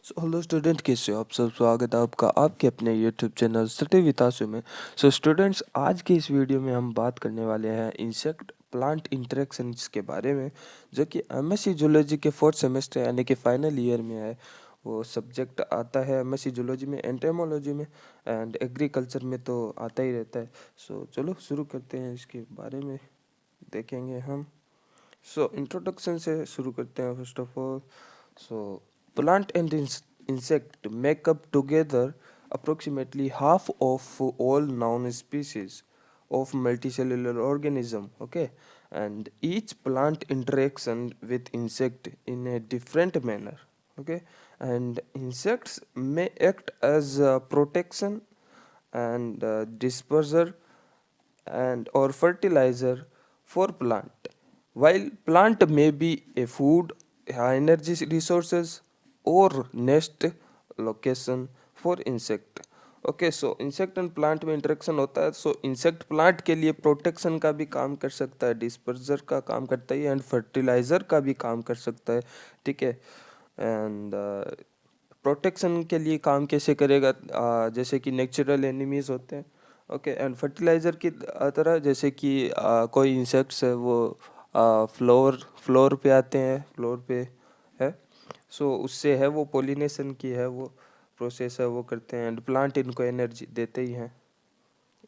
Hello student, कैसे हो आप सब। स्वागत है आपका आपके अपने यूट्यूब चैनल स्टडी विद आशु में। स्टूडेंट्स, आज की इस वीडियो में हम बात करने वाले हैं इंसेक्ट प्लांट इंटरेक्शंस के बारे में, जो कि एमएससी जूलॉजी के फोर्थ सेमेस्टर यानी कि फाइनल ईयर में है। वो सब्जेक्ट आता है एमएससी जूलॉजी में, एंटेमोलॉजी में एंड एग्रीकल्चर में तो आता ही रहता है। चलो शुरू करते हैं, इसके बारे में देखेंगे हम। इंट्रोडक्शन से शुरू करते हैं first of all. Plant and insect make up together approximately half of all known species of multicellular organism. Okay, and each plant interaction with insect in a different manner. Okay, and insects may act as protection and disperser and or fertilizer for plant, while plant may be a food, energy resources or nest location for insect. Okay, so insect and plant में interaction होता है। Insect plant के लिए protection का भी काम कर सकता है, डिस्पर्जर का काम करता है एंड फर्टिलाइजर का भी काम कर सकता है। ठीक है, एंड प्रोटेक्शन के लिए काम कैसे करेगा, जैसे कि नेचुरल एनिमीज होते हैं। ओके, एंड फर्टिलाइज़र की तरह, जैसे कि कोई इंसेक्ट्स है वो फ्लोर फ्लोर पे आते हैं, फ्लोर पे है। उससे है वो पोलिनेशन की है वो प्रोसेस है वो करते हैं, एंड प्लांट इनको एनर्जी देते ही हैं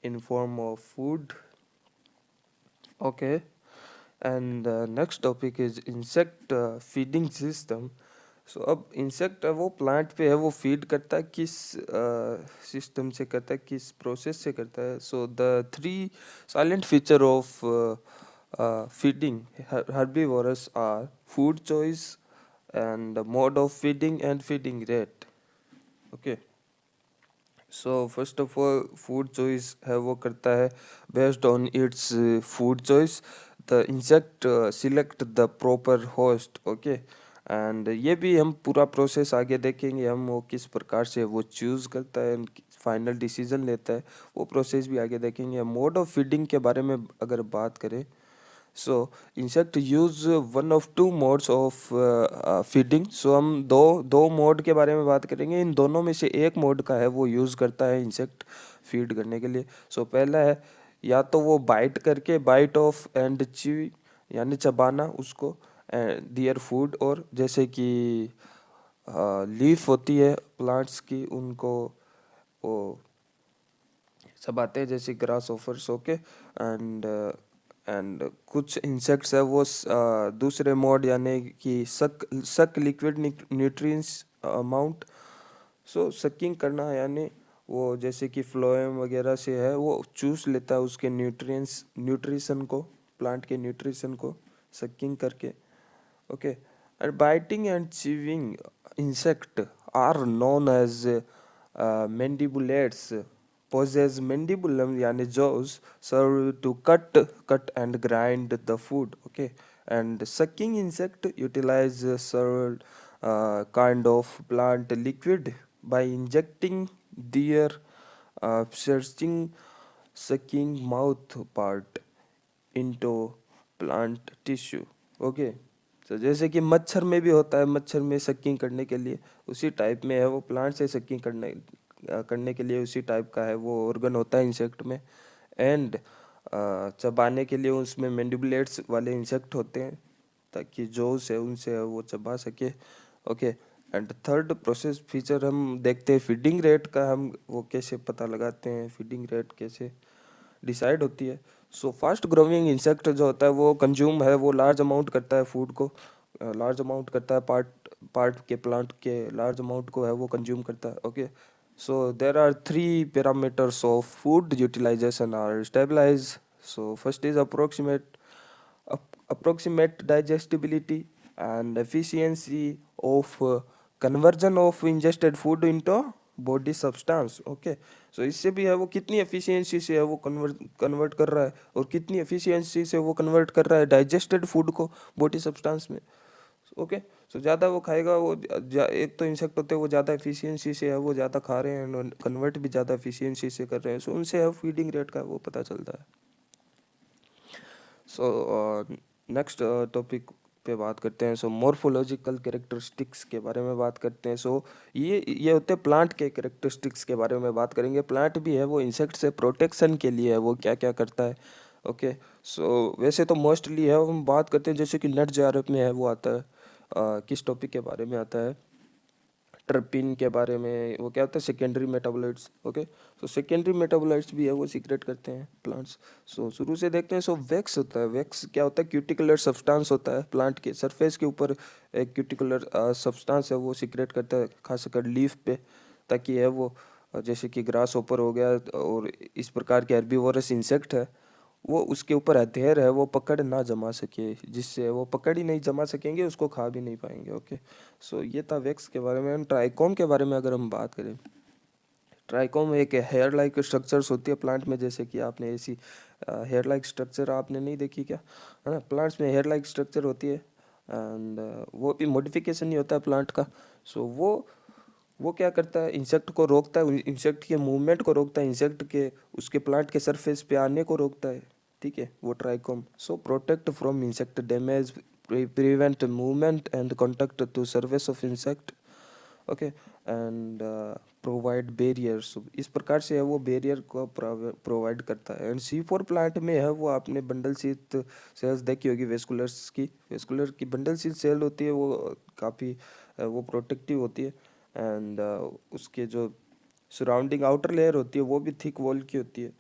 in form of food. Okay, and next topic is insect feeding system. अब इंसेक्ट है वो प्लांट पे है वो फीड करता है, किस सिस्टम से करता है, किस प्रोसेस से करता है। The three silent feature of feeding herbivores are food choice and mode of feeding and feeding rate. Okay, first of all food choice है वो करता है based on its food choice the insect select the proper host. Okay, and ये भी हम पूरा process आगे देखेंगे, हम वो किस प्रकार से वो चूज़ करता है, फाइनल डिसीजन लेता है, वो प्रोसेस भी आगे देखेंगे। मोड ऑफ फीडिंग के बारे में अगर बात करें, insect use one of two modes of feeding. हम दो दो मोड के बारे में बात करेंगे, इन दोनों में से एक मोड का है वो यूज़ करता है इंसेक्ट फीड करने के लिए। पहला है या तो वो बाइट करके, बाइट ऑफ एंड ची यानी चबाना उसको, दियर फूड, और जैसे कि लीफ होती है प्लांट्स की, उनको वो चबाते हैं जैसे ग्रास ऑफर्स। ओके, एंड कुछ इंसेक्ट्स है वो दूसरे मोड यानी कि सक लिक्विड न्यूट्रिएंट्स अमाउंट। सकिंग करना यानी वो जैसे कि फ्लोएम वगैरह से है वो चूस लेता है उसके न्यूट्रिशन को, प्लांट के न्यूट्रिशन को सकिंग करके। Okay, and biting and chewing insect are known as mandibulators possess mandibulum yani jaws serve to cut and grind the food. Okay, and sucking insect utilize several kind of plant liquid by injecting their searching sucking mouth part into plant tissue. Okay, जैसे कि मच्छर में भी होता है, मच्छर में sucking करने के लिए उसी टाइप में है वो, प्लांट से सकिंग करने के लिए उसी टाइप का है वो ऑर्गन होता है इंसेक्ट में। एंड चबाने के लिए उसमें मैंडिबुलेट्स वाले इंसेक्ट होते हैं ताकि जोस है उनसे वो चबा सके। Okay, and third process feature हम देखते हैं फीडिंग रेट का, हम वो कैसे पता लगाते हैं, फीडिंग रेट कैसे डिसाइड होती है। फास्ट ग्रोइंग इंसेक्ट जो होता है वो कंज्यूम है वो लार्ज अमाउंट करता है फूड को, लार्ज अमाउंट करता है पार्ट पार्ट के प्लांट के लार्ज अमाउंट को है वो कंज्यूम करता है। Okay, there are three parameters of food utilization are stabilize. First is approximate digestibility and efficiency of conversion of ingested food into body substance. Okay, इससे भी है वो कितनी एफिशिएंसी से है वो कन्वर्ट कर रहा है और कितनी एफिशिएंसी से वो कन्वर्ट कर रहा है डाइजेस्टेड फूड को बॉडी सब्सटेंस में। ओके, ज़्यादा वो खाएगा वो एक तो इंसेक्ट होते हैं वो ज़्यादा एफिशिएंसी से है वो ज़्यादा खा रहे हैं, कन्वर्ट भी ज़्यादा एफिशिएंसी से कर रहे हैं, उनसे है फीडिंग रेट का वो पता चलता है। नेक्स्ट टॉपिक पे बात करते हैं। सो मॉर्फोलॉजिकल कैरेक्टरिस्टिक्स के बारे में बात करते हैं। सो ये होते हैं प्लांट के कैरेक्टरिस्टिक्स के बारे में बात करेंगे। प्लांट भी है वो इंसेक्ट से प्रोटेक्शन के लिए है, वो क्या क्या करता है। ओके, सो वैसे तो मोस्टली है हम बात करते हैं जैसे कि नट जार में है वो आता है। किस टॉपिक के बारे में आता है, ट्रपिन के बारे में। वो क्या होता है, secondary metabolites. Okay, so secondary metabolites भी है वो सीक्रेट करते हैं प्लांट्स। सो शुरू से देखते हैं। सो वैक्स होता है, वैक्स क्या होता है, क्यूटिकुलर सब्सटेंस होता है प्लांट के सरफेस के ऊपर। एक क्यूटिकुलर सब्सटेंस है वो सीक्रेट करता है खासकर लीफ पे, ताकि है वो जैसे कि ग्रास ऊपर हो गया और इस प्रकार के हेर्बिवोरस इंसेक्ट है, वो उसके ऊपर अधेर है वो पकड़ ना जमा सके, जिससे वो पकड़ ही नहीं जमा सकेंगे, उसको खा भी नहीं पाएंगे। ओके, सो ये था वैक्स के बारे में। ट्राइकोम के बारे में अगर हम बात करें, ट्राइकोम एक हेयर लाइक स्ट्रक्चर्स होती है प्लांट में। जैसे कि आपने ऐसी हेयर लाइक स्ट्रक्चर आपने नहीं देखी क्या, है ना, प्लांट्स में हेयर लाइक स्ट्रक्चर होती है। एंड वो भी मॉडिफिकेशन ही होता है प्लांट का। सो वो क्या करता है, इंसेक्ट को रोकता है, इंसेक्ट के मूवमेंट को रोकता है, इंसेक्ट के उसके प्लांट के सरफेस पे आने को रोकता है। ठीक है, वो trichome. So protect from insect damage, prevent movement and contact to surface of insect. Okay, and provide barriers, इस प्रकार से है वो बैरियर को प्रोवाइड करता है। एंड C4 प्लांट में है वो आपने बंडल शीथ सेल्स देखी होगी, वेस्कुलर्स की, वेस्कुलर की बंडल शीथ सेल होती है वो काफ़ी वो प्रोटेक्टिव होती है। एंड उसके जो सराउंडिंग आउटर लेयर होती है वो भी थिक वॉल की होती है।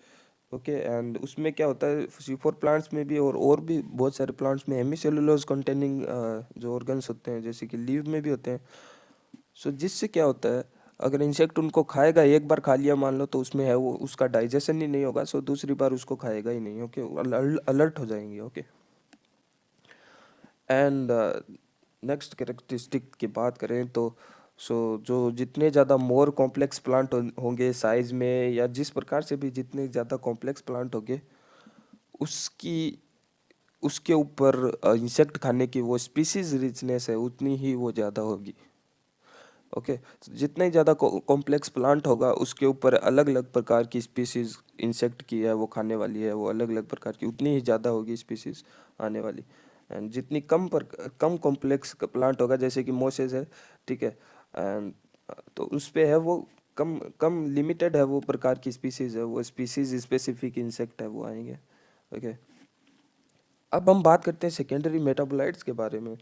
ओके, एंड उसमें क्या होता है C4 प्लांट्स में भी और भी बहुत सारे प्लांट्स में हेमीसेलुलोज कंटेनिंग जो ऑर्गन्स होते हैं, जैसे कि लीव में भी होते हैं। सो जिससे क्या होता है, अगर इंसेक्ट उनको खाएगा, एक बार खा लिया मान लो, तो उसमें है वो उसका डाइजेशन ही नहीं होगा, सो दूसरी बार उसको खाएगा ही नहीं। ओके, अलर्ट हो जाएंगे। ओके, एंड नेक्स्ट कैरेक्टरिस्टिक की बात करें तो सो जो जितने ज़्यादा मोर कॉम्प्लेक्स प्लांट होंगे साइज में, या जिस प्रकार से भी जितने ज़्यादा कॉम्प्लेक्स प्लांट होंगे, उसकी उसके ऊपर इंसेक्ट खाने की वो स्पीसीज रिचनेस है उतनी ही वो ज़्यादा होगी। ओके, जितना ही ज़्यादा कॉम्प्लेक्स प्लांट होगा उसके ऊपर अलग अलग प्रकार की स्पीसीज इंसेक्ट की है वो खाने वाली है, वो अलग अलग प्रकार की उतनी ही ज़्यादा होगी स्पीसीज आने वाली। एंड जितनी कम कॉम्प्लेक्स प्लांट होगा, जैसे कि मोसेस है, ठीक है, एंड तो उस पे है वो कम कम लिमिटेड है वो प्रकार की स्पीसीज है, वो स्पीसीज स्पेसिफिक इंसेक्ट है वो आएंगे। ओके, अब हम बात करते हैं सेकेंडरी मेटाबोलाइट्स के बारे में।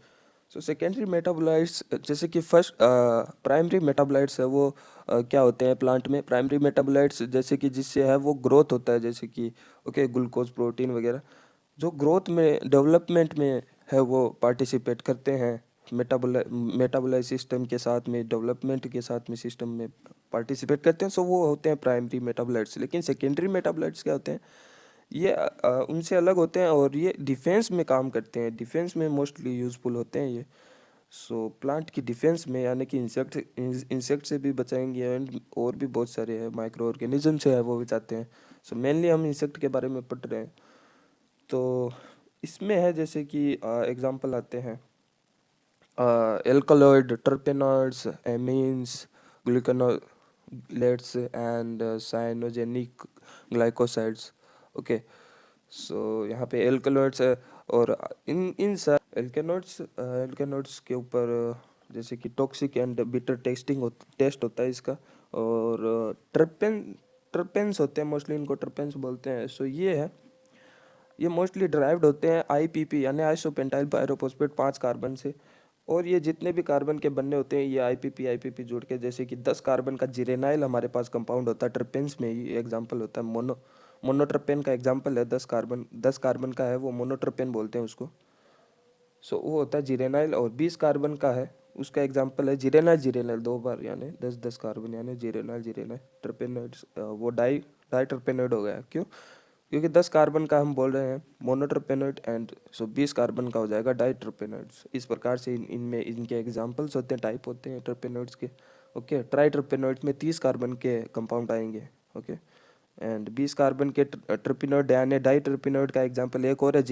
सो सेकेंडरी मेटाबोलाइट्स जैसे कि फर्स्ट प्राइमरी मेटाबोलाइट्स है वो क्या होते हैं प्लांट में। प्राइमरी मेटाबोलाइट्स जैसे कि जिससे है वो ग्रोथ होता है, जैसे कि ओके ग्लूकोज प्रोटीन वगैरह, जो ग्रोथ में डेवलपमेंट में है वो पार्टिसिपेट करते हैं। मेटाबोलाइट सिस्टम के साथ में, डेवलपमेंट के साथ में सिस्टम में पार्टिसिपेट करते हैं। सो वो होते हैं प्राइमरी मेटाबोलाइट्स। लेकिन सेकेंडरी मेटाबोलाइट्स क्या होते हैं, ये उनसे अलग होते हैं और ये डिफेंस में काम करते हैं, डिफेंस में मोस्टली यूज़फुल होते हैं ये। सो प्लांट की डिफेंस में, यानी कि इंसेक्ट से भी बचाएंगे, एंड और भी बहुत सारे हैं माइक्रो ऑर्गेनिज्म से है वो बचाते हैं। सो मेनली हम इंसेक्ट के बारे में पढ़ रहे हैं। तो इसमें है जैसे कि एग्जांपल आते हैं alkaloid, terpenoids, amines, glucosinolates and cyanogenic glycosides. Okay, so यहाँ पे एल्कलॉइड्स है, और इन इन एल्केनोइड्स के ऊपर जैसे कि टॉक्सिक एंड बिटर टेस्ट होता है इसका। और ट्रपेंस होते हैं मोस्टली, इनको ट्रपेंस बोलते हैं। सो ये मोस्टली ड्राइव्ड होते हैं IPP यानी आइसोपेंटाइल पायरोफॉस्फेट 5 कार्बन से। और ये जितने भी कार्बन के बनने होते हैं ये IPP जुड़ के, जैसे कि 10 कार्बन का जिरेनाइल हमारे पास कंपाउंड होता है ट्रिपेंस में ही एग्जांपल होता है। मोनोट्रिपेन का एग्जांपल है, 10 कार्बन का है वो मोनोट्रिपेन बोलते हैं उसको। सो वो होता है जिरेनाइल। और 20 कार्बन का है, उसका एग्जांपल है जिरेनाइल। जिरेनाइल 2 बार यानी 10 10 कार्बन यानी जिरेनाइल ट्रिपेनोइड्स, वो डाई ट्रिपेनोइड हो गया। क्यों, क्योंकि 10 कार्बन का हम बोल रहे हैं मोनोट्रिपेनोइड, एंड सो 20 कार्बन का हो जाएगा डाइट्रिपेनोइड्स। इस प्रकार से इनमें इनके एग्जांपल्स होते हैं, टाइप होते हैं ट्रिपेनोइड्स के। ओके, ट्राइट्रिपेनोइड्स में 30 कार्बन के कंपाउंड आएंगे। ओके, एंड 20 कार्बन के ट्रिपेनोइड यानी डाइट्रिपेनोइड का एग्जांपल एक और है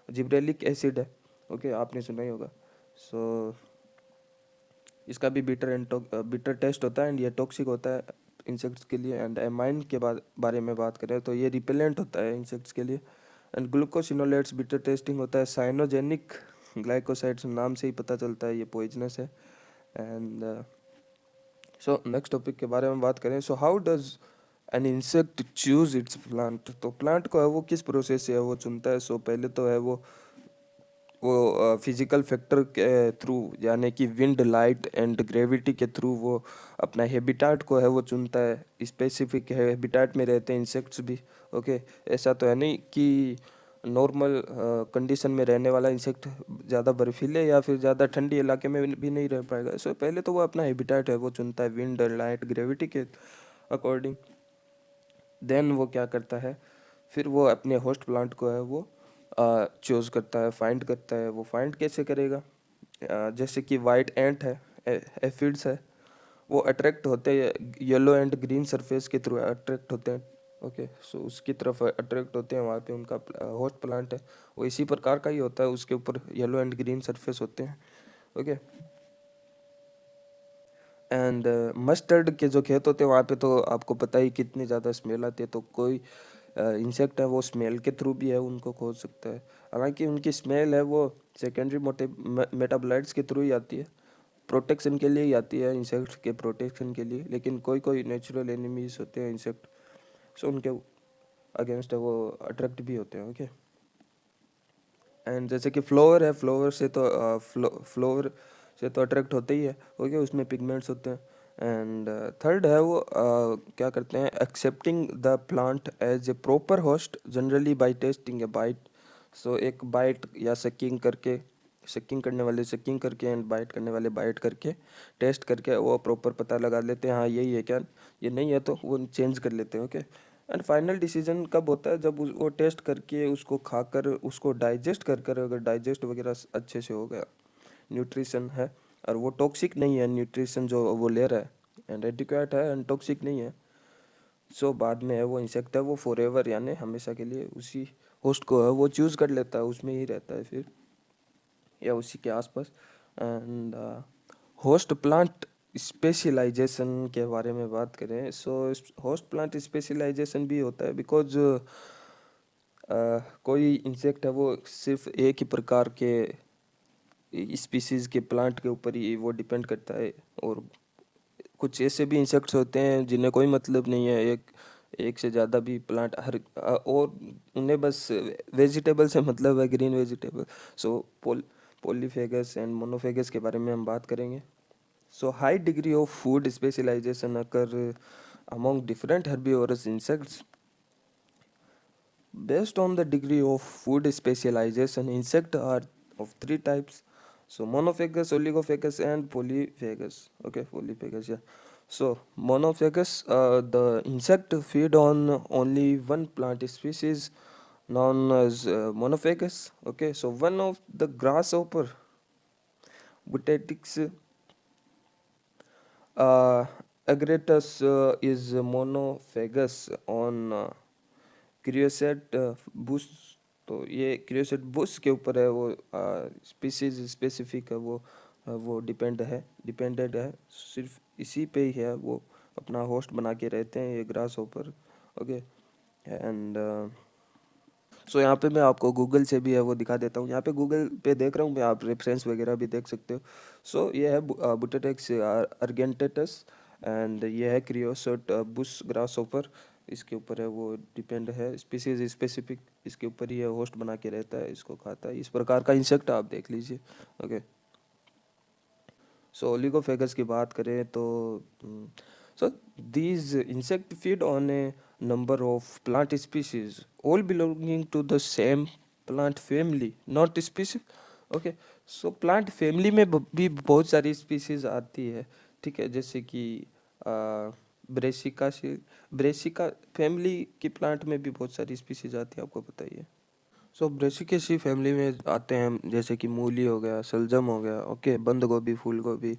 जिब्रेलिक एसिड है। ओके, आपने सुना ही होगा। सो इसका भी बिटर टेस्ट होता है, एंड ये टॉक्सिक होता है इंसेक्ट्स के लिए। एंड एमाइन के बारे में बात करें तो ये रिपेलेंट होता है इंसेक्ट्स के लिए। एंड ग्लूकोसिनोलेट्स बिटर टेस्टिंग होता है, साइनोजेनिक ग्लाइकोसाइड्स नाम से ही पता चलता है ये पॉइजनस है। एंड सो नेक्स्ट टॉपिक के बारे में बात करें, so how does an insect choose it's plant. तो प्लांट को है वो किस प्रोसेस से है वो चुनता है। सो पहले तो है वो फिजिकल फैक्टर के थ्रू, यानी कि विंड, लाइट एंड ग्रेविटी के थ्रू वो अपना हैबिटाट को है वो चुनता है। स्पेसिफिक हैबिटाट में रहते हैं इंसेक्ट्स भी। ओके, ऐसा तो है नहीं कि नॉर्मल कंडीशन में रहने वाला इंसेक्ट ज़्यादा बर्फीले या फिर ज़्यादा ठंडी इलाके में भी नहीं रह पाएगा। सो पहले तो वो अपना हैबिटाट है वो चुनता है विंड, लाइट, ग्रेविटी के अकॉर्डिंग। देन वो क्या करता है, फिर वो अपने होस्ट प्लांट को है वो चूज करता है, फाइंड करता है। वो फाइंड कैसे करेगा, जैसे कि वाइट एंट है, एफिड्स है, वो अट्रैक्ट होते हैं येलो एंड ग्रीन सरफेस के थ्रू अट्रैक्ट होते हैं। ओके, सो उसकी तरफ अट्रैक्ट होते हैं, वहाँ पे उनका होस्ट प्लांट है वो इसी प्रकार का ही होता है, उसके ऊपर येलो एंड ग्रीन सरफेस होते हैं। ओके, एंड मस्टर्ड के जो खेत होते हैं वहाँ पे तो आपको पता ही कितनी ज़्यादा स्मेल आती है, तो कोई इंसेक्ट है वो स्मेल के थ्रू भी है उनको खोज सकता है। हालांकि उनकी स्मेल है वो सेकेंडरी मोटे मेटाबोलाइट्स के थ्रू ही आती है, प्रोटेक्शन के लिए ही आती है, इंसेक्ट के प्रोटेक्शन के लिए। लेकिन कोई कोई नेचुरल एनिमीज होते हैं इंसेक्ट, सो उनके अगेंस्ट है वो अट्रैक्ट भी होते हैं। ओके, एंड जैसे कि फ्लोवर है, फ्लोवर से तो अट्रैक्ट होते ही है। ओके, उसमें पिगमेंट्स होते हैं। एंड थर्ड है वो क्या करते हैं, accepting the plant as a proper host generally by tasting a bite. So एक बाइट या सकिंग करके, सकिंग करने वाले सकिंग करके एंड बाइट करने वाले बाइट करके, टेस्ट करके वो प्रॉपर पता लगा लेते हैं हाँ यही है क्या, ये नहीं है तो वो चेंज कर लेते हैं। ओके, एंड फाइनल डिसीजन कब होता है, जब वो टेस्ट करके उसको खाकर उसको डाइजेस्ट कर कर अगर डाइजेस्ट वगैरह अच्छे से हो गया, न्यूट्रिशन है और वो टॉक्सिक नहीं है, न्यूट्रिशन जो वो ले रहा है एंड एडिक्वेट है एंड टॉक्सिक नहीं है, सो बाद में है वो इंसेक्ट है वो फॉरएवर यानी हमेशा के लिए उसी होस्ट को है वो चूज़ कर लेता है, उसमें ही रहता है फिर या उसी के आसपास। एंड होस्ट प्लांट स्पेशलाइजेशन के बारे में बात करें, सो होस्ट प्लांट स्पेशलाइजेशन भी होता है बिकॉज कोई इंसेक्ट है वो सिर्फ एक ही प्रकार के स्पीसीज के प्लांट के ऊपर ही वो डिपेंड करता है, और कुछ ऐसे भी इंसेक्ट्स होते हैं जिन्हें कोई मतलब नहीं है एक एक से ज़्यादा भी प्लांट और उन्हें बस वेजिटेबल से मतलब है, green vegetable. So polyphagous and monophagous के बारे में हम बात करेंगे। So high degree of food specialisation occur among different herbivorous insects. Based on the degree of food specialization, insects are of three types. So monophagous, oligophagous, and polyphagous. Okay, polyphagous. Yeah. So monophagous, the insect feed on only one plant species, known as monophagous. Okay, so one of the grasshopper, Butetics uh, agratus is monophagous on creosote bush. तो ये क्रियोसेट Bush के ऊपर है वो species specific है वो dependent है, सिर्फ इसी पे ही है वो अपना होस्ट बना के रहते हैं ये grass hopper. Okay, and so यहाँ पे मैं आपको गूगल से भी है वो दिखा देता हूँ, यहाँ पे गूगल पे देख रहा हूँ मैं, आप रेफरेंस वगैरह भी देख सकते हो। सो ये है बुटेटेक्स अर्गेंटेटस एंड ये है क्रियोसोट बुश ग्रास होपर, इसके ऊपर है वो डिपेंड है, स्पीसीज स्पेसिफिक इसके ऊपर ही है होस्ट बना के रहता है, इसको खाता है, इस प्रकार का इंसेक्ट आप देख लीजिए। ओके, सो ओलिगोफेगस की बात करें तो so these insect feed on a number of plant species all belonging to the same plant family not species. Okay, so plant family में भी बहुत सारी स्पीसीज आती है, ठीक है, जैसे कि ब्रेसिका से ब्रेसिका फैमिली की प्लांट में भी बहुत सारी स्पीसीज आती है, आपको पता ही है। सो ब्रेसिकेसी फैमिली में आते हैं जैसे कि मूली हो गया, सलजम हो गया, ओके, बंद गोभी, फूल गोभी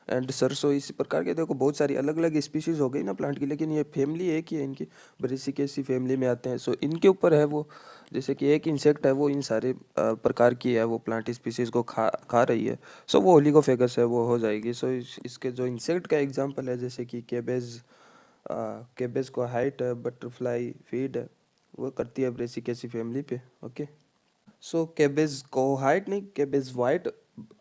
एंड सरसों, इस प्रकार के देखो बहुत सारी अलग अलग स्पीशीज हो गई ना प्लांट की, लेकिन ये फैमिली एक ही है इनकी, ब्रेसिकेसी फैमिली में आते हैं। सो इनके ऊपर है वो, जैसे कि एक इंसेक्ट है वो इन सारे प्रकार की है वो प्लांट स्पीशीज को खा रही है, सो वो ओलिगोफेगस है वो हो जाएगी। सो इसके जो इंसेक्ट का एग्जाम्पल है जैसे कि केबेज, केबेज को हाइट है, बटरफ्लाई फीड है वो करती है ब्रेसिकेसी फैमिली पे। ओके, सो कैबेज को हाइट नहीं, कैबेज वाइट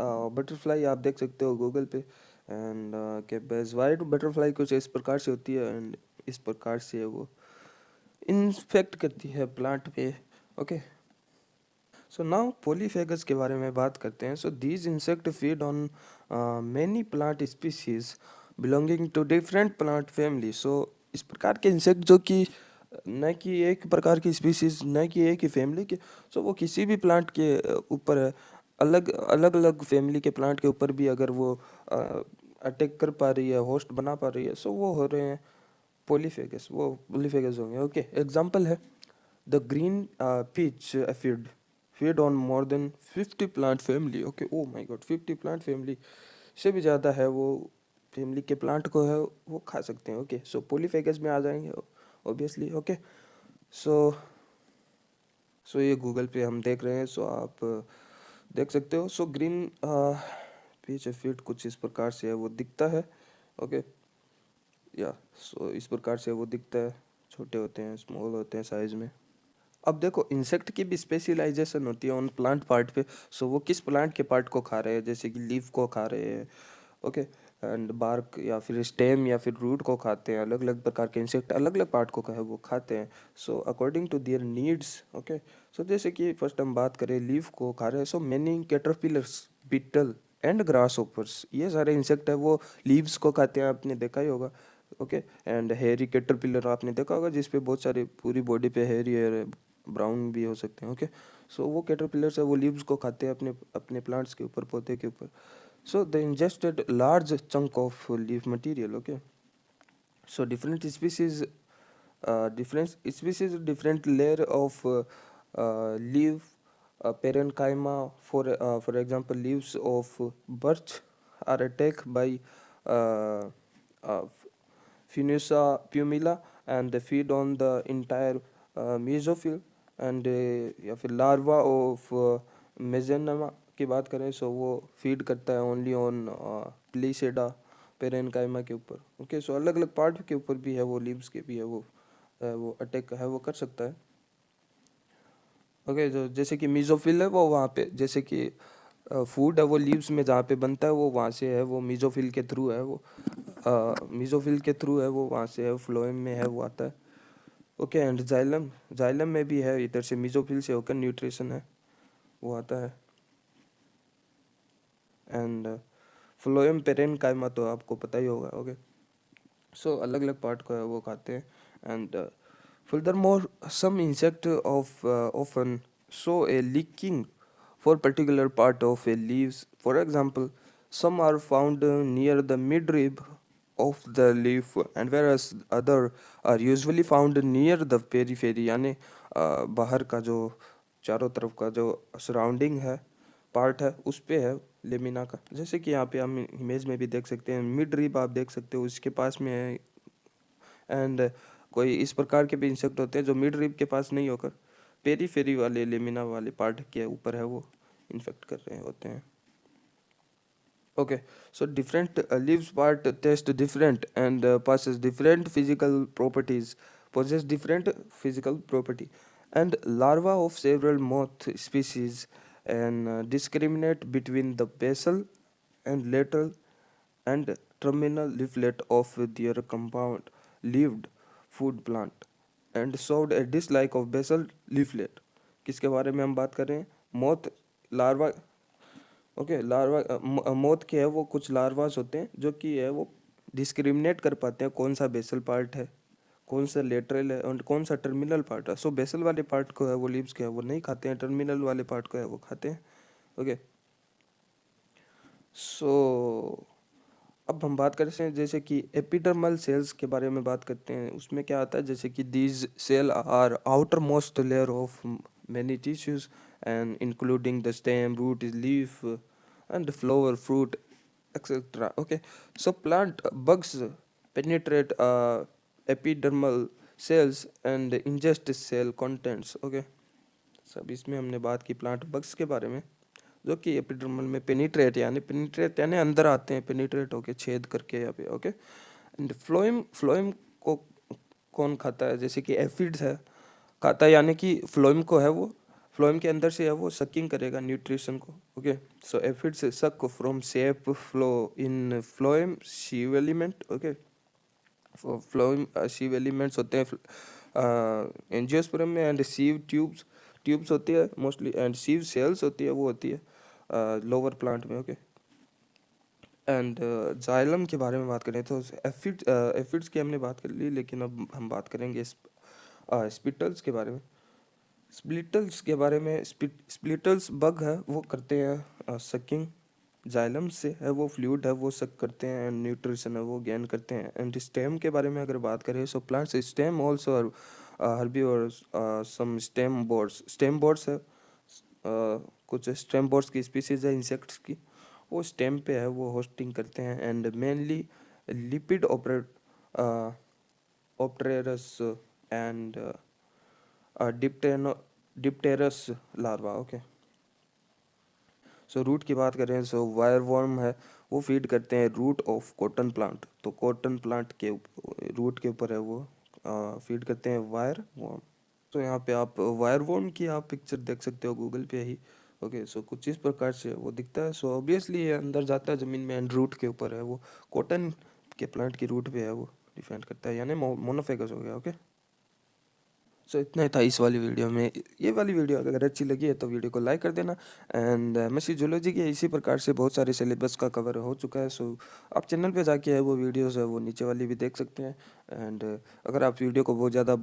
बटरफ्लाई आप देख सकते हो गूगल पे। एंड कैबेज वाइट बटरफ्लाई कुछ इस प्रकार से होती है, एंड इस प्रकार से वो इन्फेक्ट करती है प्लांट पे। ओके, सो नाउ पॉलीफेगस के बारे में बात करते हैं। So these insect feed on many plant species belonging to different plant family. So इस प्रकार के इंसेक्ट जो कि न कि एक प्रकार की स्पीसीज, न कि एक ही फैमिली के, सो वो किसी भी प्लांट के ऊपर है, अलग अलग अलग फैमिली के प्लांट के ऊपर भी अगर वो अटैक कर पा रही है, होस्ट बना पा रही है, सो वो हो रहे हैं पॉलीफेगस, वो पॉलीफेगस होंगे। ओके, एग्जांपल है the green peach aphid feed on more than 50 plant family. Okay, oh my God, 50 plant family से भी ज़्यादा है वो फैमिली के प्लांट को है वो खा सकते हैं। ओके, सो पॉलीफेगस में आ जाएंगे ऑब्वियसली। ओके, सो सो ये गूगल पे हम देख रहे हैं, सो आप देख सकते हो। सो ग्रीन पीच एफिड कुछ इस प्रकार से है वो दिखता है। ओके, या सो इस प्रकार से वो दिखता है, छोटे होते हैं, स्मॉल होते हैं साइज में। अब देखो, इंसेक्ट की भी स्पेशलाइजेशन होती है ऑन प्लांट पार्ट पे। सो वो किस प्लांट के पार्ट को खा रहे हैं, जैसे कि लीफ को खा रहे हैं, ओके, एंड बार्क या फिर स्टेम या फिर रूट को खाते हैं। अलग अलग प्रकार के इंसेक्ट अलग अलग पार्ट को है वो खाते हैं, so according to their needs. Okay, so जैसे कि फर्स्ट हम बात करें लीफ को खा रहे हैं, so many caterpillars, beetle and grasshoppers, ये सारे इंसेक्ट है वो लीव्स को खाते हैं, आपने देखा ही होगा। ओके, एंड हेयरी कैटरपिलर आपने देखा होगा जिसपे बहुत सारे पूरी बॉडी पे हेयरी है, ब्राउन भी हो सकते हैं। ओके, सो वो कैटरपिलर्स है वो लीव्स को खाते हैं अपने अपने प्लांट्स के ऊपर, पौधे के ऊपर। So they ingested large chunk of leaf material. Okay, so different layer of leaf parenchyma. For example, leaves of birch are attacked by uh, uh, Funusa pumila, and they feed on the entire mesophyll। And या फिर larva of मेजेनमा की बात करें, सो वो feed करता है only on प्लीसेडा parenchyma के ऊपर। ओके, सो अलग अलग पार्ट के ऊपर भी है वो, लीव्स के भी है वो अटैक है वो कर सकता है। ओके, जो जैसे कि मीजोफिल है वो वहाँ पे, जैसे कि फूड है वो लीव्स में जहाँ पे बनता है वो वहाँ से है, वो मीजोफिल के थ्रू है वो, मीजोफिल के थ्रू है वो वहाँ से है, फ्लोएम में है वो आता है। ओके, एंड जाइलम, जाइलम में भी है, इधर से मीजोफिल से होकर न्यूट्रिशन है वो आता है। एंड फ्लोएम पेरेन कायमा तो आपको पता ही होगा। ओके, सो अलग अलग पार्ट को है वो खाते हैं। And furthermore, some insect of often show a leaking for particular part of a leaves. For example, some are found near the midrib of the leaf, and whereas other are usually found near the periphery, यानी बाहर का जो चारों तरफ का जो surrounding है part है उस पे है लेमिना का। जैसे कि यहाँ पे हम इमेज में भी देख सकते हैं, मिड रिब आप देख सकते हो उसके पास में है। एंड कोई इस प्रकार के भी इंसेक्ट होते हैं जो मिड रिब के पास नहीं होकर पेरीफेरी वाले लेमिना वाले पार्ट के ऊपर है वो इन्फेक्ट कर रहे होते हैं। Okay, so different leaves part test different and possess different physical properties, possess different physical property, and larvae of several moth species and discriminate between the basal and lateral and terminal leaflet of their compound leaved food plant and showed a dislike of basal leaflet। किसके बारे में हम बात कर रहे हैं? Moth larva. Okay, larva moth के है वो कुछ लार्वास होते हैं जो कि है वो डिस्क्रिमिनेट कर पाते हैं कौन सा बेसल पार्ट है, कौन सा लेटरल है और कौन सा टर्मिनल पार्ट है। सो बेसल वाले पार्ट को है वो लीव्स के है वो नहीं खाते हैं, टर्मिनल वाले पार्ट को है वो खाते हैं। ओके, सो अब हम बात करते हैं जैसे कि एपिडर्मल सेल्स के बारे में बात करते हैं। उसमें क्या आता है, जैसे कि these cell are outermost layer of many tissues and including the stem, root, leaf, and flower, fruit, etc. Okay, so plant bugs penetrate epidermal cells and ingest cell contents. Okay, सब इसमें हमने बात की plant bugs के बारे में जो कि एपिडर्मल में पेनिट्रेट यानी अंदर आते हैं, पेनिट्रेट होके छेद करके यहाँ पे। ओके, एंड फ्लोएम, फ्लोएम को कौन खाता है, जैसे कि एफिड्स है खाता है, यानी कि फ्लोएम को है वो फ्लोएम के अंदर से है वो सकिंग करेगा न्यूट्रिशन को। Okay, so aphids suck from sap flow in phloem sieve element. Okay, phloem sieve elements होते हैं एंजियोस्पर्म में, एंड सीव ट्यूब्स होती है मोस्टली, एंड सीव सेल्स होती है, वो होती है लोअर प्लांट में। ओके, एंड जाइलम के बारे में बात करें तो एफिड्स की हमने बात कर ली, लेकिन अब हम बात करेंगे स्पिटल्स के बारे में। स्प्लिटल्स के बारे में, स्प्लिटल्स बग है वो करते हैं सकिंग, जाइलम से है वो फ्लूइड है वो सक करते हैं, एंड न्यूट्रिशन है वो गेन करते हैं। एंड स्टेम के बारे में अगर बात करें, so plants stem also herbivores, some stem borers है, कुछ स्टेम बोर्ड्स की स्पीसीज है इंसेक्ट्स की, वो स्टेम पे है वो होस्टिंग करते हैं। And mainly lepidopterous and dipterous larva. Okay, so root की बात करें, सो वायर वर्म है वो फीड करते हैं रूट ऑफ कॉटन प्लांट, तो कॉटन प्लांट के रूट के ऊपर है वो फीड करते हैं वायर वर्म। तो यहाँ पे आप वायर वर्म की आप पिक्चर देख सकते हो गूगल पे ही। ओके, सो कुछ इस प्रकार से वो दिखता है। सो ऑब्वियसली ये अंदर जाता है ज़मीन में, एंड रूट के ऊपर है वो, कॉटन के प्लांट की रूट पे है वो डिफेंड करता है, यानी मोनोफेगस हो गया। ओके, सो इतना ही था इस वाली वीडियो में। ये वाली वीडियो अगर अच्छी लगी है तो वीडियो को लाइक कर देना। एंड एमएससी जूलॉजी के इसी प्रकार से बहुत सारे सिलेबस का कवर हो चुका है, सो आप चैनल पे जाके है वो वीडियोस है वो नीचे वाली भी देख सकते हैं। एंड अगर आप वीडियो को बहुत ज़्यादा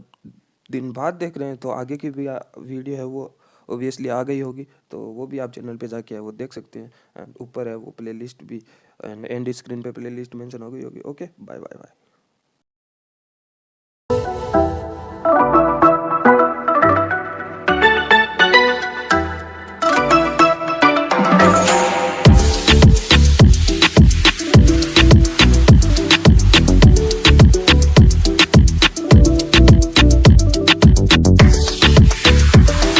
दिन बाद देख रहे हैं तो आगे की भी वीडियो है वो ओबियसली आ गई होगी, तो वो भी आप चैनल पे जाके है वो देख सकते हैं। एंड ऊपर है वो प्लेलिस्ट भी, एंड स्क्रीन पे प्लेलिस्ट मेंशन हो गई होगी। ओके, बाय बाय बाय।